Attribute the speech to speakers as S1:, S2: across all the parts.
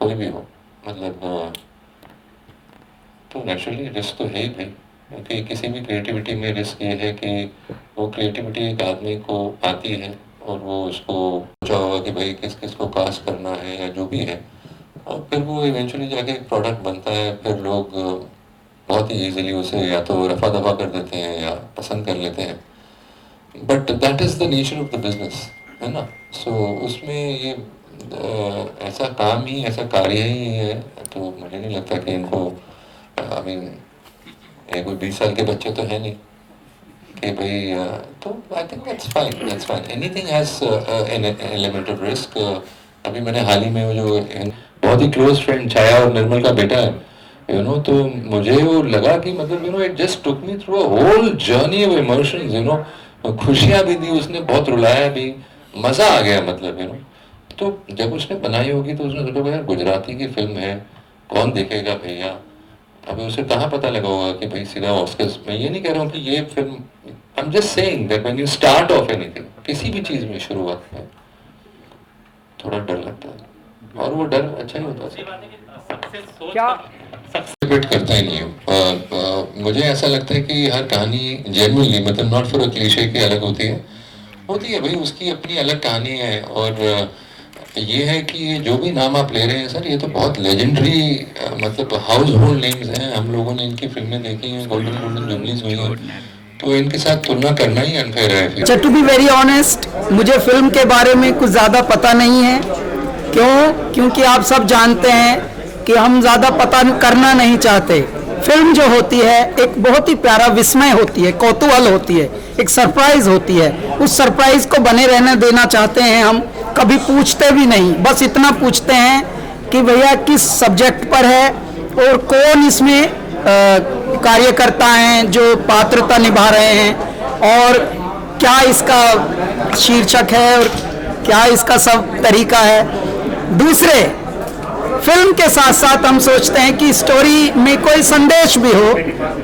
S1: कोई भी हो, मतलब तो नेचुरली रिस्क तो है ही भाई, क्योंकि किसी भी क्रिएटिविटी में रिस्क ये है कि वो क्रिएटिविटी एक आदमी को आती है और वो उसको सोचा होगा कि भाई किस किस को कास्ट करना है या जो भी है, और फिर वो इवेंचुअली जाके एक प्रोडक्ट बनता है, फिर लोग बहुत ही इजीली उसे या तो रफा दफा कर देते हैं या पसंद कर लेते हैं, but that is the nature of the business, है ना। सो उसमें ये ऐसा काम ही, ऐसा कार्य ही है, तो मुझे नहीं लगता कि इनको आई मीन ये कोई 20 साल के बच्चे तो है नहीं कि भाई तो I think that's fine, anything has an element of risk. अभी मैंने हाल ही में वो जो बहुत ही क्लोज फ्रेंड छाया और निर्मल का बेटा है, यू नो, तो मुझे वो लगा कि मतलब you know it just took me through a whole journey of emotions, you know, खुशियां भी दी उसने, बहुत रुलाया भी, मजा आ गया, मतलब यू नो। तो जब उसने बनाई होगी तो उसने सोचा यार गुजराती की फिल्म है, कौन देखेगा भैया, अभी उसे कहाँ पता लगा होगा कि भाई सीधा ऑस्कर्स। मैं ये नहीं कह रहा हूँ कि ये film, I am just saying that when you start of anything, किसी भी चीज में शुरुआत में थोड़ा डर लगता है, और वो डर अच्छा ही होता है, क्या डिपेंड करता ही नहीं है। मुझे ऐसा लगता है कि हर कहानी जेन्युइनली, मतलब नॉट फॉर अ क्लीशे की अलग होती है भाई, उसकी अपनी अलग कहानी है। और ये है कि ये जो भी नाम आप ले रहे हैं सर, ये तो बहुत लेजेंडरी मतलब हाउस होल्ड नेम्स हैं, हम लोगों ने इनकी फिल्में देखी हैं, गोल्डन जुबलीज हुई हैं, तो इनके साथ तुलना करना ही अनफेयर है।
S2: अच्छा, टू बी वेरी ऑनेस्ट, मुझे फिल्म के बारे में कुछ ज़्यादा पता नहीं है। क्योंकि आप सब जानते हैं कि हम ज़्यादा पता करना नहीं चाहते। फिल्म जो होती है एक बहुत ही प्यारा विस्मय होती है, कौतूहल होती है, एक सरप्राइज होती है। उस सरप्राइज को बने रहने देना चाहते हैं हम। कभी पूछते भी नहीं, बस इतना पूछते हैं कि भैया किस सब्जेक्ट पर है और कौन इसमें कार्यकर्ता हैं जो पात्रता निभा रहे हैं, और क्या इसका शीर्षक है और क्या इसका सब तरीका है। दूसरे, फिल्म के साथ साथ हम सोचते हैं कि स्टोरी में कोई संदेश भी हो,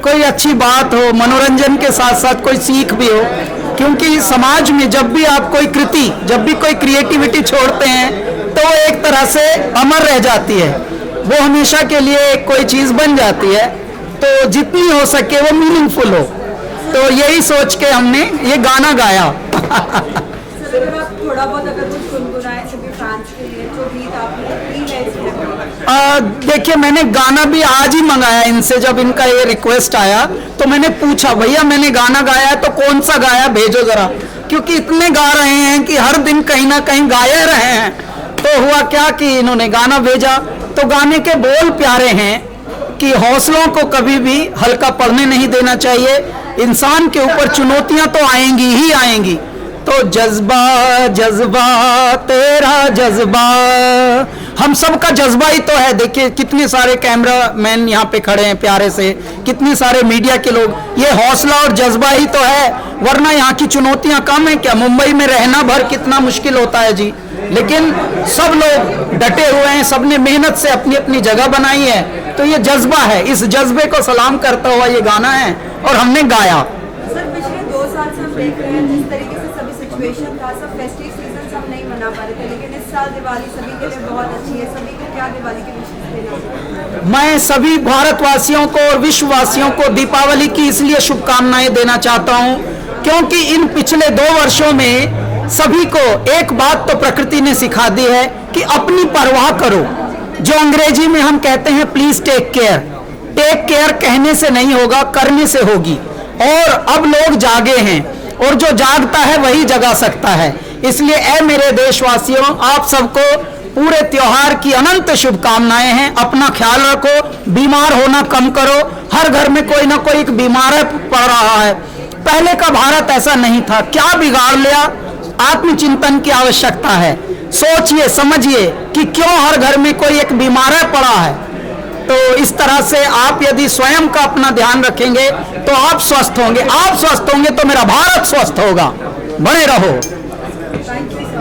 S2: कोई अच्छी बात हो, मनोरंजन के साथ साथ कोई सीख भी हो, क्योंकि समाज में जब भी आप कोई कृति, जब भी कोई क्रिएटिविटी छोड़ते हैं तो वो एक तरह से अमर रह जाती है, वो हमेशा के लिए कोई चीज़ बन जाती है, तो जितनी हो सके वो मीनिंगफुल हो। तो यही सोच के हमने ये गाना गाया।
S3: थोड़ा बहुत अगर कुछ गुनगुनाए सभी फैंस के लिए, जो गीत आपने की है इसमें।
S2: देखिए, मैंने गाना भी आज ही मंगाया इनसे, जब इनका ये रिक्वेस्ट आया तो मैंने पूछा भैया मैंने गाना गाया है तो कौन सा गाया, भेजो जरा, क्योंकि इतने गा रहे हैं कि हर दिन कहीं ना कहीं गाए रहे हैं। तो हुआ क्या कि इन्होंने गाना भेजा, तो गाने के बोल प्यारे हैं कि हौसलों को कभी भी हल्का पड़ने नहीं देना चाहिए, इंसान के ऊपर चुनौतियां तो आएंगी ही आएंगी, तो जज्बा जज्बा तेरा जज्बा, हम सब का जज्बा ही तो है। देखिए कितने सारे कैमरा मैन यहाँ पे खड़े हैं प्यारे से, कितने सारे मीडिया के लोग, ये हौसला और जज्बा ही तो है, वरना यहाँ की चुनौतियाँ कम है क्या। मुंबई में रहना भर कितना मुश्किल होता है जी, लेकिन सब लोग डटे हुए हैं, सबने मेहनत से अपनी अपनी जगह बनाई है, तो ये जज्बा है, इस जज्बे को सलाम करता हुआ ये गाना है और हमने गाया।
S3: सर पिछले 2 साल से हम देख रहे हैं जिस तरीके से सभी सिचुएशन था, सब फेस्टिव सीजन हम नहीं मना पा रहे थे, लेकिन इस साल दिवाली सभी के लिए बहुत अच्छी है। सभी को क्या दिवाली के विशेष देना?
S2: मैं सभी भारतवासियों को और विश्ववासियों को दीपावली की इसलिए शुभकामनाएं देना चाहता हूं क्योंकि इन पिछले 2 वर्षों में सभी को एक बात तो प्रकृति ने सिखा दी है कि अपनी परवाह करो, जो अंग्रेजी में हम कहते हैं please take care. Take care कहने से नहीं होगा, करने से होगी। और अब लोग जागे हैं, और जो जागता है वही जगा सकता है। इसलिए ऐ मेरे देशवासियों, आप सबको पूरे त्योहार की अनंत शुभकामनाएं हैं। अपना ख्याल रखो, बीमार होना कम करो, हर घर में कोई ना कोई एक बीमार पड़ रहा है। पहले का भारत ऐसा नहीं था, क्या बिगाड़ लिया, आत्मचिंतन की आवश्यकता है। सोचिए समझिए कि क्यों हर घर में कोई एक बीमार पड़ा है। तो इस तरह से आप यदि स्वयं का अपना ध्यान रखेंगे तो आप स्वस्थ होंगे, आप स्वस्थ होंगे तो मेरा भारत स्वस्थ होगा। बने रहो।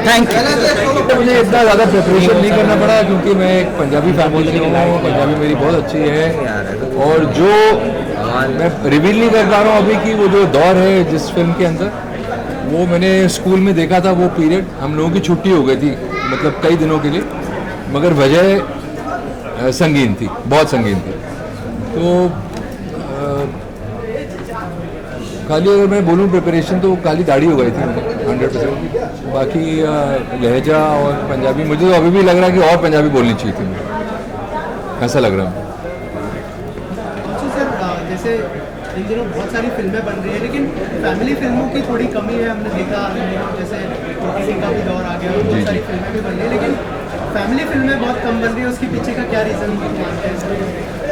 S2: Thank you.
S4: मुझे इतना ज़्यादा प्रिपरेशन नहीं करना पड़ा क्योंकि मैं एक पंजाबी फैमिली से हूँ, पंजाबी मेरी बहुत अच्छी है, और जो मैं रिवील नहीं कर पा रहा हूँ अभी कि वो जो दौर है जिस फिल्म के अंदर, वो मैंने स्कूल में देखा था। वो पीरियड हम लोगों की छुट्टी हो गई थी, मतलब कई दिनों के लिए, मगर वजह संगीन थी, बहुत संगीन थी। तो खाली अगर मैं बोलूँ प्रिपरेशन तो खाली दाढ़ी हो गई थी 100%। बाकी लहजा और पंजाबी मुझे तो अभी भी लग रहा है कि और पंजाबी बोलनी चाहिए थी मुझे, ऐसा लग रहा है।
S5: सर जैसे इन दिनों बहुत सारी फिल्में बन रही है लेकिन फैमिली फिल्मों की थोड़ी कमी है, हमने देखा जैसे किसी का भी दौर आ गया, बहुत सारी फिल्में भी बन रही है लेकिन फैमिली फिल्में बहुत कम बन रही है, उसके पीछे का क्या रीज़न मानते हैं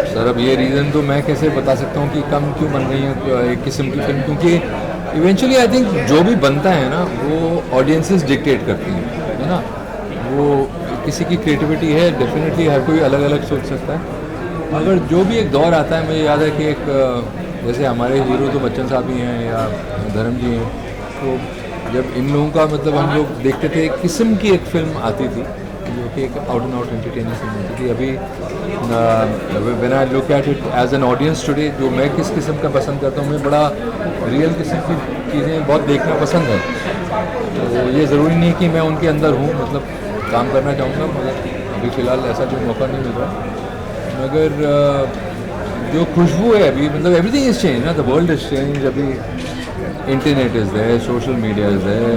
S4: सर? अब ये रीज़न तो मैं कैसे बता सकता हूँ कि कम क्यों बन रही है एक किस्म की फिल्म, क्योंकि इवेंचुअली आई थिंक जो भी बनता है ना वो ऑडियंसेस डिक्टेट करती हैं, है ना। वो किसी की क्रिएटिविटी है, डेफिनेटली हर कोई अलग अलग सोच सकता है। अगर जो भी एक दौर आता है, मुझे याद है कि एक जैसे हमारे हीरो तो बच्चन साहब ही हैं या धर्म जी हैं, तो जब इन लोगों का मतलब हम लोग देखते थे एक किस्म की एक फिल्म आती थी जो कि एक out and out entertaining film होती थी। अभी when I look at it as an audience today, जो मैं किस किस्म का पसंद करता हूँ, मैं बड़ा रियल किस्म की चीज़ें बहुत देखना पसंद है। तो ये ज़रूरी नहीं कि मैं उनके अंदर हूँ, मतलब काम करना चाहूँगा, मगर अभी फ़िलहाल ऐसा कोई मौका नहीं मिल रहा। मगर जो खुशबू है अभी, मतलब एवरीथिंग इज़ चेंज ना, द वर्ल्ड इज़ चेंज। अभी internet is there, social media is there,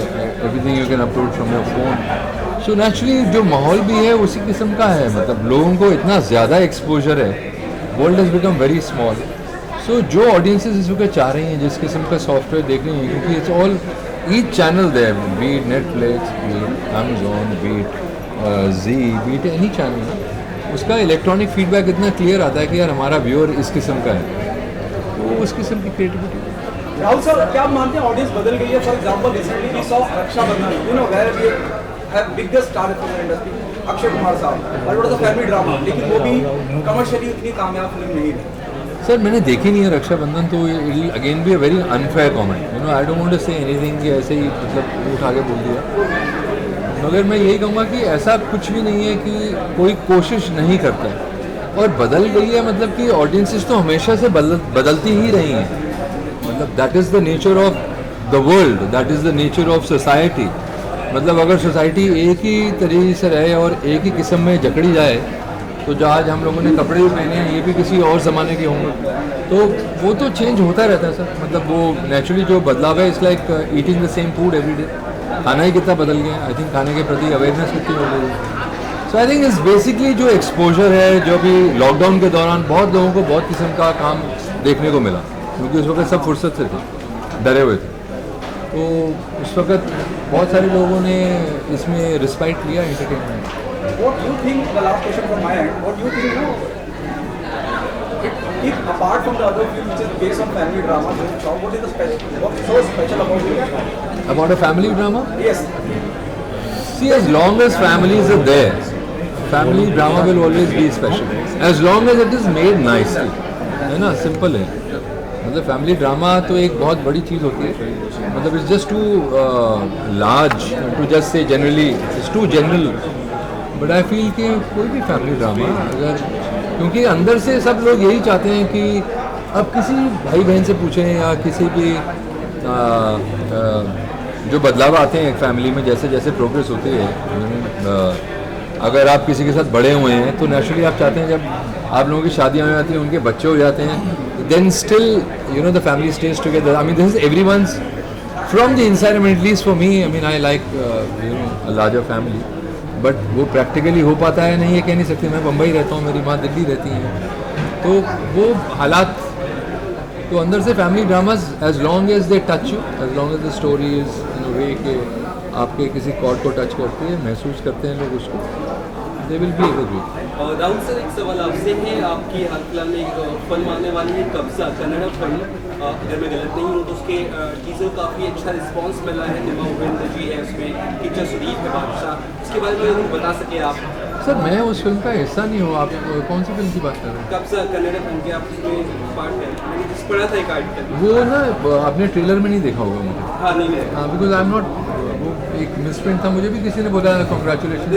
S4: everything you can upload from your phone. So naturally जो माहौल भी है उसी किस्म का है, मतलब लोगों को इतना ज़्यादा एक्सपोजर है, world has become very small. So जो ऑडियंसेस इस वक्त चाह रही हैं, जिस किस्म का सॉफ्टवेयर देख रही हैं, क्योंकि it's all each channel there, be it Netflix, be it Amazon, be it Zee, be it any channel, उसका इलेक्ट्रॉनिक फीडबैक इतना क्लियर आता है कि यार हमारा व्यूअर इस किस्म का है, तो उस किस्म की क्रिएटिविटी।
S6: राहुल सर, क्या आप मानते हैं ऑडियंस बदल गई है? For example recently we saw Raksha Bandhan, you know where we have biggest star in the industry Akshay Kumar साहब, और it was a family drama, लेकिन वो भी कमर्शियली उतनी कामयाब फिल्म नहीं रही।
S4: सर मैंने देखी नहीं है रक्षाबंधन, तो it will again be a very unfair comment, you know. I don't want to say anything कि ऐसे ही मतलब उठा के बोल दिया, मगर मैं यही कहूँगा कि ऐसा कुछ भी नहीं है कि कोई कोशिश नहीं करता है और बदल गई है, मतलब कि ऑडियंसेस तो हमेशा से बदलती ही रही हैं, मतलब that is the nature of the world, that is the nature of society. मतलब अगर सोसाइटी एक ही तरीके से रहे और एक ही किस्म में जकड़ी जाए, तो जो आज हम लोगों ने कपड़े भी पहने हैं ये भी किसी और ज़माने के होंगे, तो वो तो चेंज होता रहता है सर। मतलब वो नेचुरली जो बदलाव है, it's like eating the same food every day. खाना ही कितना बदल गया, आई थिंक खाने के प्रति अवेयरनेस कितनी हो गई। सो आई थिंक इस बेसिकली जो एक्सपोजर है, जो भी लॉकडाउन के दौरान बहुत लोगों को बहुत किस्म का काम देखने को मिला, क्योंकि उस वक्त सब फुर्सत से थे, डरे हुए थे, तो उस वक्त बहुत सारे लोगों ने इसमें रिस्पाइट लिया entertainment.
S6: What do you think, the last question from my end, what do you think, if apart from the other film which is based on family drama, what is the special, what's so special about it?
S4: About a family drama?
S6: Yes.
S4: See, as long as families are there, family drama will always be special. As long as it is made nicely, है ना, simple है। मतलब family drama तो एक बहुत बड़ी चीज़ होती है, मतलब it's just too large to just say generally, it's too general, but I feel कि कोई भी फैमिली ड्रामा अगर, क्योंकि अंदर से सब लोग यही चाहते हैं कि अब किसी भाई बहन से पूछें या किसी भी जो बदलाव आते हैं एक फैमिली में, जैसे जैसे प्रोग्रेस होती है, अगर आप किसी के साथ बड़े हुए हैं तो नेचुरली आप चाहते हैं जब आप लोगों की शादियाँ हो जाती हैं, उनके बच्चे हो जाते हैं, then still you know the family stage together. I mean this is everyone's from the inside, I mean at least for me, I mean I like you know a larger family, but वो practically हो पाता है नहीं, ये कह नहीं सकते। मैं बम्बई रहता हूँ, मेरी माँ दिल्ली रहती हैं, तो वो हालात, तो अंदर से family dramas as long as they touch you, as long as the story is in a way कि आपके किसी कॉर्ड को टच करती है, महसूस करते हैं लोग उसको, they will be able to.
S7: Rahul sir, एक सवाल आपसे है, आपकी हाल फिलहाल में एक फिल्म आने वाली है कब्जा, कन्नड़ फिल्म, अगर मैं गलत नहीं हूँ तो उसके टीजर काफ़ी अच्छा रिस्पांस मिला है, निमा उपेंद्र जी है उसमें, टीचर सुदीप है, बादशाह, उसके बारे में अगर बता सके आप।
S4: सर मैं उस फिल्म का हिस्सा नहीं हूँ, आप कौन सी फिल्म की बात कर रहे हैं?
S7: कब्जा कन्नड़ फिल्म के आप उसमें पार्ट है, मैंने जिस पढ़ा था एक आर्टिकल,
S4: वो ना आपने ट्रेलर में नहीं देखा होगा मुझे।
S7: हाँ नहीं है,
S4: हाँ, बिकॉज आई एम नॉट, वो एक मिसप्रिंट था, मुझे भी किसी ने बोला कॉन्ग्रेचुलेशन,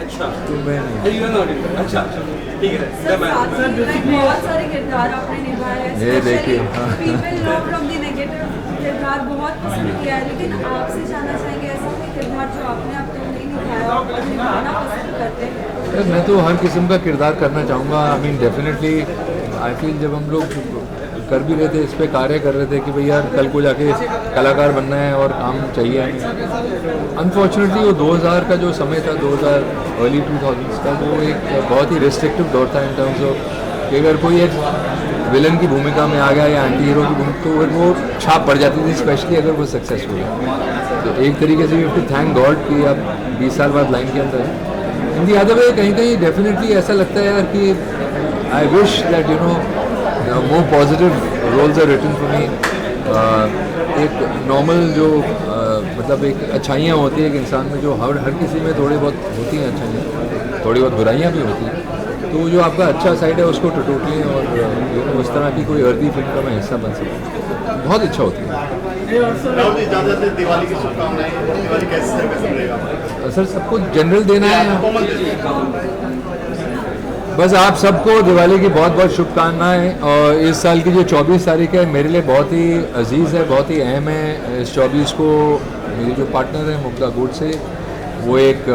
S7: अच्छा
S4: तो मैं नहीं।
S7: अच्छा ठीक है
S3: सर, साथ में बहुत सारे किरदार आपने निभाए हैं,
S4: ये देखिए, हाँ।
S3: People know from the negative किरदार बहुत पसंद किया है, लेकिन आपसे जानना चाहेंगे ऐसा कोई किरदार जो आपने अब तक नहीं निभाया निभाया और निभाना पसंद करते हैं?
S4: मैं तो हर किस्म का किरदार करना चाहूँगा। I mean definitely I feel जब हम लोग कर भी रहे थे, इस पे कार्य कर रहे थे कि भैया कल को जाके कलाकार बनना है और काम चाहिए। अनफॉर्चुनेटली वो 2000 का जो समय था, 2000 अर्ली 2000s का, वो एक बहुत ही रिस्ट्रिक्टिव दौर था इन टर्म्स ऑफ कि अगर कोई एक विलन की भूमिका में आ गया या एंटी हीरो की भूमिका, तो वो छाप पड़ जाती थी, स्पेशली अगर वो सक्सेसफुल है। तो एक तरीके से you have to thank God कि आप 20 साल बाद लाइन के अंदर हैं। इन दी अदर वे कहीं कहीं डेफिनेटली ऐसा लगता है यार कि I wish that you know more positive roles are written for me. एक नॉर्मल जो मतलब एक अच्छाइयाँ होती है एक इंसान में, जो हर किसी में थोड़ी बहुत होती हैं अच्छाइयाँ, थोड़ी बहुत बुराइयाँ भी होती हैं, तो जो आपका अच्छा साइड है उसको टटोटिए और उस तरह की कोई अर्दी फिल्म का मैं हिस्सा बन सकूँ, बहुत अच्छा होती है।
S8: दिवाली की शुभकामनाएं। दिवाली कैसे रहेगा
S4: सर? सबको जनरल देना है। बस आप सबको दिवाली की बहुत बहुत शुभकामनाएं। और इस साल की जो 24 तारीख है मेरे लिए बहुत ही अजीज़ है, बहुत ही अहम है। इस 24 को मेरी जो पार्टनर है मुग्धा गुड से, वो एक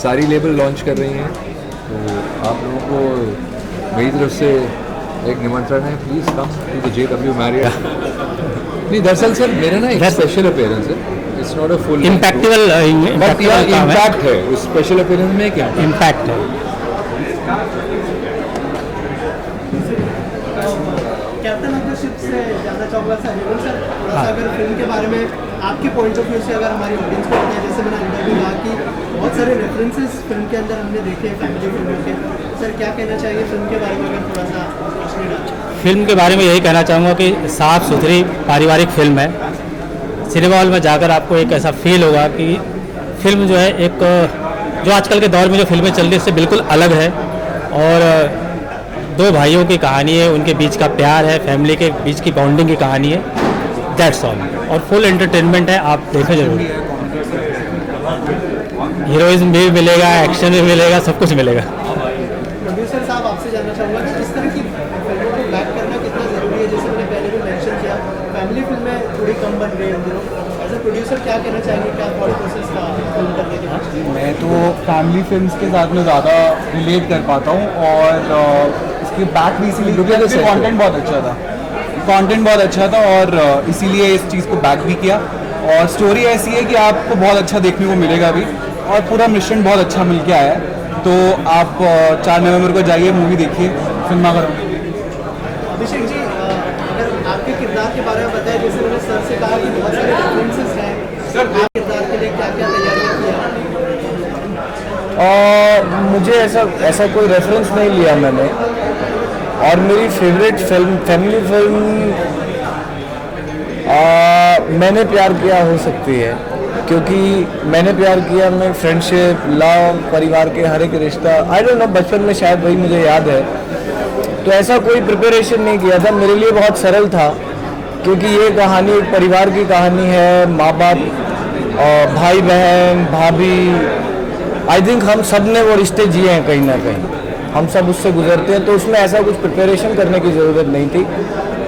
S4: सारी लेबल लॉन्च कर रही हैं, तो आप लोगों को मेरी तरफ से एक निमंत्रण है, please come to the JW Marriott. नहीं, दरअसल सर मेरा ना एक स्पेशल अपीयरेंस है, it's not a full
S2: impactful
S4: impact है उस स्पेशल अपीयरेंस में, क्या
S2: इम्पैक्ट है।
S5: कैप्टन ऑफ द शिप से जानना चाहूँगा सर, हेमंत सर, थोड़ा सा अगर फिल्म के बारे में आपके पॉइंट ऑफ व्यू से अगर हमारी ऑडियंस को बताएं, जैसे मैंने अंदर भी कहा कि बहुत सारे रेफरेंसेस फिल्म के अंदर हमने देखे हैं फैमिली फिल्मों के, सर क्या कहना चाहिए फिल्म के बारे में, अगर थोड़ा सा रोशनी डालें?
S9: फिल्म के बारे में यही कहना चाहूँगा कि साफ़ सुथरी पारिवारिक फिल्म है। सिनेमा हॉल में जाकर आपको एक ऐसा फील होगा कि फिल्म जो है एक जो आजकल के दौर में जो फिल्में चल रही है उससे बिल्कुल अलग है, और दो भाइयों की कहानी है, उनके बीच का प्यार है, फैमिली के बीच की बॉन्डिंग की कहानी है, दैट्स ऑल। और फुल एंटरटेनमेंट है, आप देखें जरूर। हीरोइज्म भी मिलेगा, एक्शन भी मिलेगा, सब कुछ मिलेगा।
S5: प्रोड्यूसर साहब आपसे जानना चाहूँगा कि इस तरह की फिल्मों को बैक करना कितना ज़रूरी है? जैसे मैंने पहले भी मेंशन किया, फैमिली फिल्में थोड़ी कम बन रही हैं इन दिनों। एज ए प्रोड्यूसर क्या कहना चाहेंगे, क्या थॉट प्रोसेस था फिल्म करने के बाद?
S6: मैं तो फैमिली फिल्म्स के साथ में ज़्यादा रिलेट कर पाता हूँ, और इसके बैक भी इसीलिए क्योंकि कंटेंट बहुत अच्छा था, कंटेंट बहुत अच्छा था, और इसीलिए इस चीज़ को बैक भी किया। और स्टोरी ऐसी है कि आपको बहुत अच्छा देखने को मिलेगा भी, और पूरा मिश्रण बहुत अच्छा मिल के आया है। तो आप 4 नवंबर को जाइए, मूवी देखिए, सिनेमाघर में।
S5: अभिषेक जी, अगर आपके किरदार के बारे में बताएं, जैसे मैंने सर से कहा कि बहुत सारे रेफरेंसेस हैं, आप किरदार के लिए क्या क्या तैयारियाँ की?
S10: मुझे ऐसा कोई रेफरेंस नहीं लिया मैंने, और मेरी फेवरेट फिल्म फैमिली फिल्म मैंने प्यार किया हो सकती है, क्योंकि मैंने प्यार किया में फ्रेंडशिप, लव, परिवार के हर एक रिश्ता, आई डोंट नो, बचपन में शायद वही मुझे याद है। तो ऐसा कोई प्रिपरेशन नहीं किया था, मेरे लिए बहुत सरल था, क्योंकि ये कहानी एक परिवार की कहानी है, माँ बाप, भाई बहन, भाभी, आई थिंक हम सब ने वो रिश्ते जिए हैं कहीं ना कहीं, हम सब उससे गुजरते हैं, तो उसमें ऐसा कुछ प्रिपरेशन करने की ज़रूरत नहीं थी।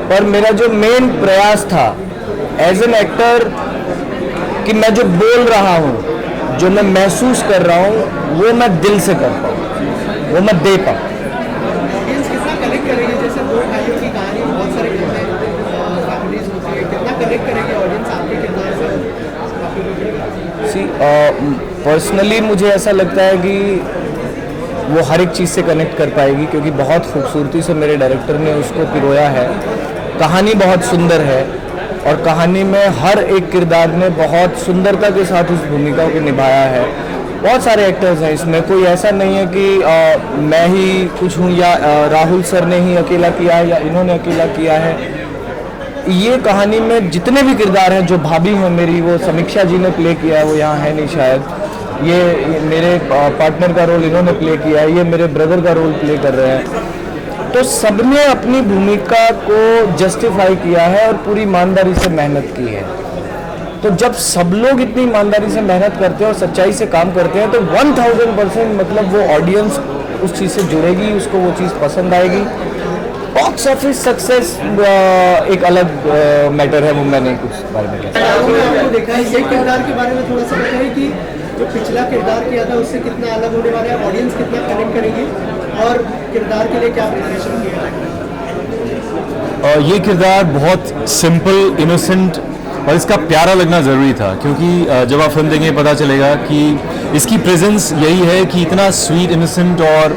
S10: पर मेरा जो मेन प्रयास था एज एन एक्टर कि मैं जो बोल रहा हूँ, जो मैं महसूस कर रहा हूँ, वो मैं दिल से कर पाऊँ, वो मैं दे पाऊँ।
S5: ऑडियंस कितना कनेक्ट करेगी? जैसे दो भाइयों की कहानी, बहुत सारे फैमिलीज होती है, कितना कनेक्ट करेगी ऑडियंस आपके किरदार से?
S10: पर्सनली मुझे ऐसा लगता है कि वो हर एक चीज़ से कनेक्ट कर पाएगी, क्योंकि बहुत खूबसूरती से मेरे डायरेक्टर ने उसको पिरोया है। कहानी बहुत सुंदर है, और कहानी में हर एक किरदार ने बहुत सुंदरता के साथ उस भूमिका को निभाया है। बहुत सारे एक्टर्स हैं इसमें, कोई ऐसा नहीं है कि मैं ही कुछ हूँ, या राहुल सर ने ही अकेला किया है, या इन्होंने अकेला किया है। ये कहानी में जितने भी किरदार हैं, जो भाभी हैं मेरी, वो समीक्षा जी ने प्ले किया है, वो यहाँ है नहीं शायद, ये मेरे पार्टनर का रोल इन्होंने प्ले किया है, ये मेरे ब्रदर का रोल प्ले कर रहे हैं। तो सबने अपनी भूमिका को जस्टिफाई किया है और पूरी ईमानदारी से मेहनत की है। तो जब सब लोग इतनी ईमानदारी से मेहनत करते हैं और सच्चाई से काम करते हैं, तो 1000% मतलब वो ऑडियंस उस चीज़ से जुड़ेगी, उसको वो चीज़ पसंद आएगी। बॉक्स ऑफिस सक्सेस एक अलग मैटर है, वो मैंने कुछ बारे में
S5: आपको देखा है, ये किरदार के बारे में थोड़ा सा बताइए कि जो पिछला किरदार किया था उससे कितना अलग होने वाला है, ऑडियंस कितना कनेक्ट करेगी और किरदार के लिए क्या प्रिपरेशन किया है?
S11: ये किरदार बहुत सिंपल, इनोसेंट और इसका प्यारा लगना ज़रूरी था, क्योंकि जब आप फिल्म देखेंगे पता चलेगा कि इसकी प्रेजेंस यही है कि इतना स्वीट, इनोसेंट और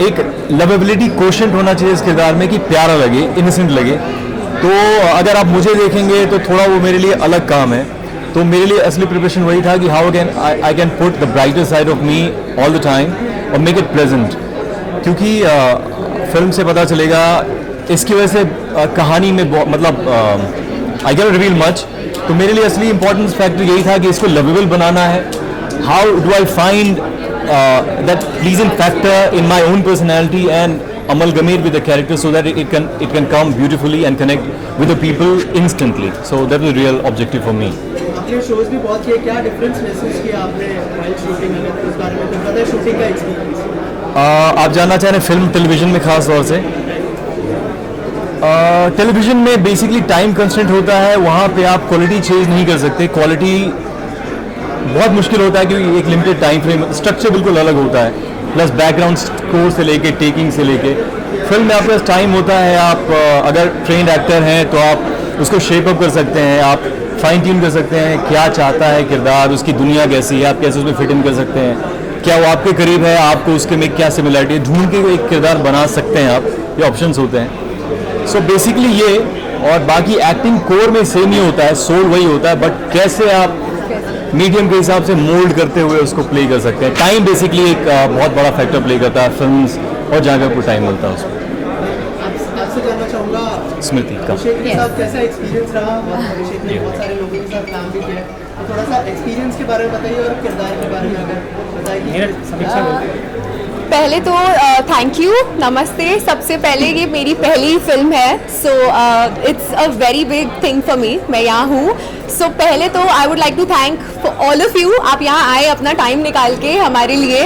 S11: एक लवेबिलिटी कोशेंट होना चाहिए इस किरदार में कि प्यारा लगे, इनोसेंट लगे। तो अगर आप मुझे देखेंगे तो थोड़ा वो मेरे लिए अलग काम है। तो मेरे लिए असली प्रिपरेशन वही था कि how can I can put the brighter side of me all the time और मेक इट प्रेजेंट, क्योंकि फिल्म से पता चलेगा इसकी वजह से कहानी में मतलब आई कैन रिवील मच। तो मेरे लिए असली इंपॉर्टेंस फैक्टर यही था कि इसको लवेबल बनाना है। How do I find that pleasing factor in my own personality and amalgamate with the character so that it can come beautifully and connect with the people instantly. So that was the real objective for me.
S5: आपने shows भी बहुत किए, क्या difference महसूस किया आपने while shooting में? उस बारे में तो पता है, शूटिंग का एक्सपीरियंस
S11: आप जानना चाह रहे हैं फिल्म टेलीविजन में खास तौर से? टेलीविजन में बेसिकली टाइम कंस्टेंट होता है, वहाँ पे आप क्वालिटी चेंज नहीं कर सकते। क्वालिटी बहुत मुश्किल होता है क्योंकि एक लिमिटेड टाइम फ्रेम, स्ट्रक्चर बिल्कुल अलग होता है, प्लस बैकग्राउंड स्कोर से लेके टेकिंग से लेके। फिल्म में आपके पास टाइम होता है, आप अगर ट्रेंड एक्टर हैं तो आप उसको शेप अप कर सकते हैं, आप फाइन ट्यून कर सकते हैं क्या चाहता है किरदार, उसकी दुनिया कैसी है, आप कैसे उसमें फिट इन कर सकते हैं, क्या वो आपके करीब है, आपको उसके में क्या सिमिलरिटी है, ढूंढ के एक किरदार बना सकते हैं आप, ये ऑप्शंस होते हैं। सो बेसिकली ये, और बाकी एक्टिंग कोर में सेम ही होता है, सोल वही होता है, बट कैसे आप मीडियम के हिसाब से मोल्ड करते हुए उसको प्ले कर सकते हैं। टाइम बेसिकली एक बहुत बड़ा फैक्टर प्ले करता है फिल्म्स और जहाँ को टाइम मिलता है उसको।
S5: आपसे जानना चाहूँगा
S11: स्मृति का
S5: अभिषेक के साथ कैसा एक्सपीरियंस रहा? अभिषेक ने बहुत सारे लोगों के साथ काम भी किया, तो थोड़ा सा एक्सपीरियंस के बारे में बताइए और किरदार के बारे में अगर बताइए।
S12: पहले तो थैंक यू, नमस्ते। सबसे पहले ये मेरी पहली फिल्म है, so it's a very big thing for me, मैं यहाँ हूँ। सो पहले तो I would like to thank for all of you, आप यहाँ आए अपना टाइम निकाल के हमारे लिए।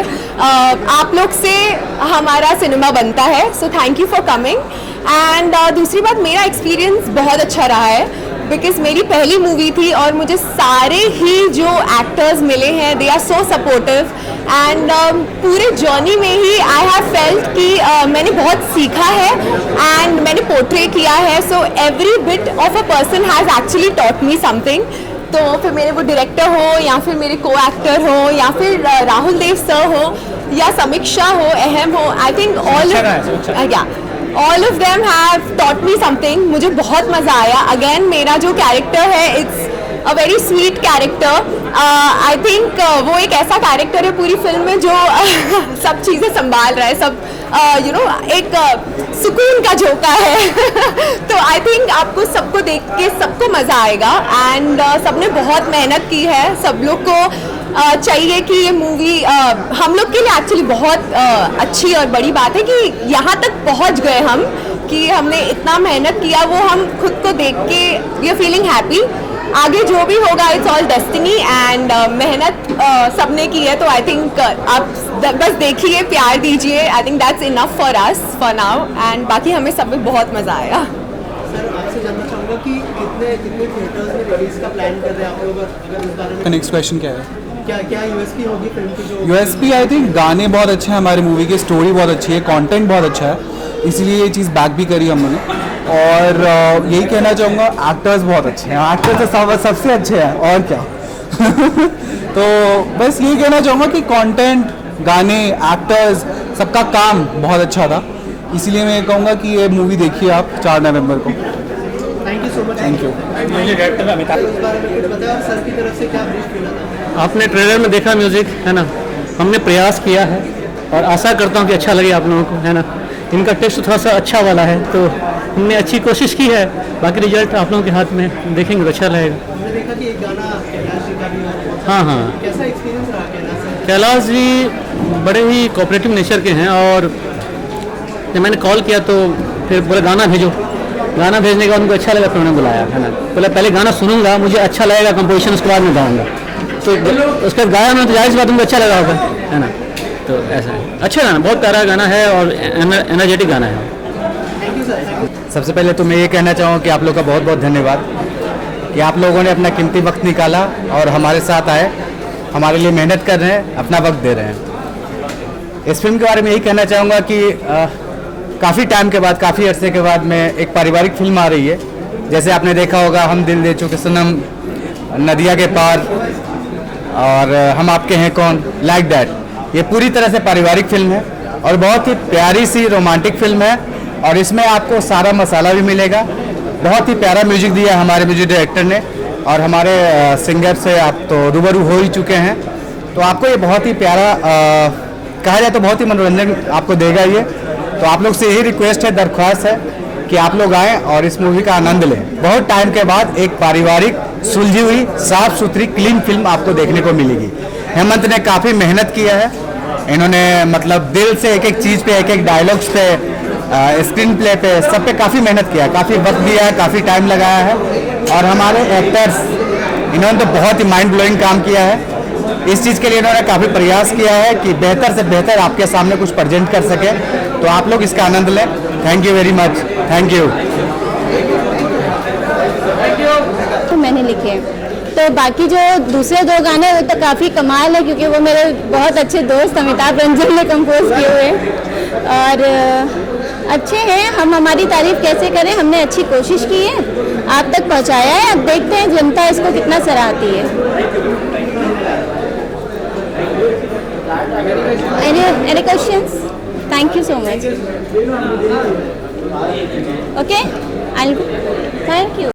S12: आप लोग से हमारा सिनेमा बनता है, so thank you for coming. And दूसरी बात, मेरा एक्सपीरियंस बहुत अच्छा रहा है बिकॉज मेरी पहली मूवी थी और मुझे सारे ही जो एक्टर्स मिले हैं they are so supportive and पूरे जर्नी में ही आई हैव फेल्ट कि मैंने बहुत सीखा है एंड मैंने पोर्ट्रे किया है। So every bit of a person has actually taught me something. तो फिर मेरे वो डायरेक्टर हो या फिर मेरे को एक्टर हो या फिर राहुल देव सर हो या समीक्षा हो, अहम हो, I think all of them have taught me something। मुझे बहुत मज़ा आया। अगेन मेरा जो कैरेक्टर है it's a very sweet character. I think वो एक ऐसा कैरेक्टर है पूरी फिल्म में जो सब चीज़ें संभाल रहा है, सब यू नो एक सुकून का झोंका है। तो आई थिंक आपको सबको देख के सबको मज़ा आएगा एंड सबने बहुत मेहनत की है। सब लोग को चाहिए कि ये मूवी हम लोग के लिए एक्चुअली बहुत अच्छी और बड़ी बात है कि यहाँ तक पहुँच गए हम, कि हमने इतना मेहनत किया, वो हम खुद को देख के वी आर फीलिंग हैप्पी। आगे जो भी होगा इट्स ऑल डेस्टिनी एंड मेहनत सबने की है। तो आई थिंक आप बस देखिए, प्यार दीजिए, I think that's enough for us for now and बाकी हमें सब में बहुत मज़ा आया।
S5: सर आपसे जानना चाहूँगा कि कितने थिएटर्स में रिलीज का प्लान कर रहे हैं आप लोग, अगर इस बारे में?
S13: नेक्स्ट क्वेश्चन क्या है?
S5: क्या यूएसपी होगी फिल्म की? जो
S13: यूएसपी आई थिंक गाने बहुत अच्छे हैं हमारी मूवी के, स्टोरी बहुत अच्छी है, कंटेंट बहुत अच्छा है, इसीलिए ये चीज़ बैक भी करी हमने। और यही कहना चाहूँगा एक्टर्स बहुत अच्छे हैं, एक्टर्स तो सबसे अच्छे हैं और क्या। तो बस यही कहना चाहूँगा कि कंटेंट, गाने, एक्टर्स, सबका काम बहुत अच्छा था, इसीलिए मैं कहूँगा कि ये मूवी देखिए आप 4 नवंबर को।
S5: Thank you so much.
S13: Thank you.
S5: Sir की तरफ से क्या ब्रीफ मिला था?
S9: आपने ट्रेलर में देखा म्यूज़िक है ना, हमने प्रयास किया है और आशा करता हूँ कि अच्छा लगे आप लोगों को, है ना। इनका टेस्ट थोड़ा सा अच्छा वाला है तो हमने अच्छी कोशिश की है, बाकी रिजल्ट आप लोगों के हाथ में, देखेंगे तो अच्छा रहेगा।
S5: हमने देखा कि एक गाना कैलाश जी का भी है।
S9: हाँ,
S5: कैसा एक्सपीरियंस रहा कैलाश से?
S9: कैलाश जी बड़े ही कोऑपरेटिव नेचर के हैं और जब मैंने कॉल किया तो फिर बोले गाना भेजो। गाना भेजने के बाद उनको अच्छा लगा तो उन्होंने बुलाया, है ना। बोला पहले गाना सुनूंगा, मुझे अच्छा लगेगा कंपोजिशन, उसके बाद में गाऊंगा। तो उसके बाद गाया उन्होंने तो जाहिर सी बात उनको अच्छा लगा होगा, है ना। तो ऐसा है, अच्छा गाना, बहुत प्यारा गाना है और एनर्जेटिक गाना है।
S13: सबसे पहले तो मैं ये कहना चाहूँ कि आप लोग का बहुत बहुत धन्यवाद कि आप लोगों ने अपना कीमती वक्त निकाला और हमारे साथ आए।
S14: हमारे लिए मेहनत कर रहे हैं, अपना वक्त दे रहे हैं। इस फिल्म के बारे में यही कहना चाहूँगा कि काफ़ी टाइम के बाद, काफ़ी अरसे के बाद में एक पारिवारिक फिल्म आ रही है। जैसे आपने देखा होगा हम दिल दे चुके सनम, नदिया के पार और हम आपके हैं कौन, लाइक दैट। ये पूरी तरह से पारिवारिक फिल्म है और बहुत ही प्यारी सी रोमांटिक फिल्म है और इसमें आपको सारा मसाला भी मिलेगा। बहुत ही प्यारा म्यूजिक दिया हमारे म्यूजिक डायरेक्टर ने और हमारे सिंगर से आप तो रूबरू हो ही चुके हैं। तो आपको ये बहुत ही प्यारा कहा जाए तो बहुत ही मनोरंजन आपको देगा ये। तो आप लोग से यही रिक्वेस्ट है, दरख्वास्त है कि आप लोग आएँ और इस मूवी का आनंद लें। बहुत टाइम के बाद एक पारिवारिक सुलझी हुई साफ सुथरी क्लीन फिल्म आपको देखने को मिलेगी। हेमंत ने काफ़ी मेहनत किया है, इन्होंने मतलब दिल से एक एक चीज़ पे, एक एक डायलॉग्स पे, स्क्रीन प्ले पे, सब पे काफ़ी मेहनत किया है, काफ़ी वक्त दिया है, काफ़ी टाइम लगाया है। और हमारे एक्टर्स, इन्होंने तो बहुत ही माइंड ब्लोइंग काम किया है। इस चीज़ के लिए इन्होंने काफ़ी प्रयास किया है कि बेहतर से बेहतर आपके सामने कुछ प्रेजेंट कर सके। तो आप लोग इसका आनंद लें। Thank you very much. Thank you.
S15: तो मैंने लिखे, तो बाकी जो दूसरे 2 गाने वो तो काफ़ी कमाल है क्योंकि वो मेरे बहुत अच्छे दोस्त अमिताभ रंजन ने कंपोज किए हुए और अच्छे हैं। हम हमारी तारीफ कैसे करें, हमने अच्छी कोशिश की है, आप तक पहुंचाया है। अब देखते हैं जनता इसको कितना सराहती है। Any questions? Thank you so much. Okay, I'll go. Thank you.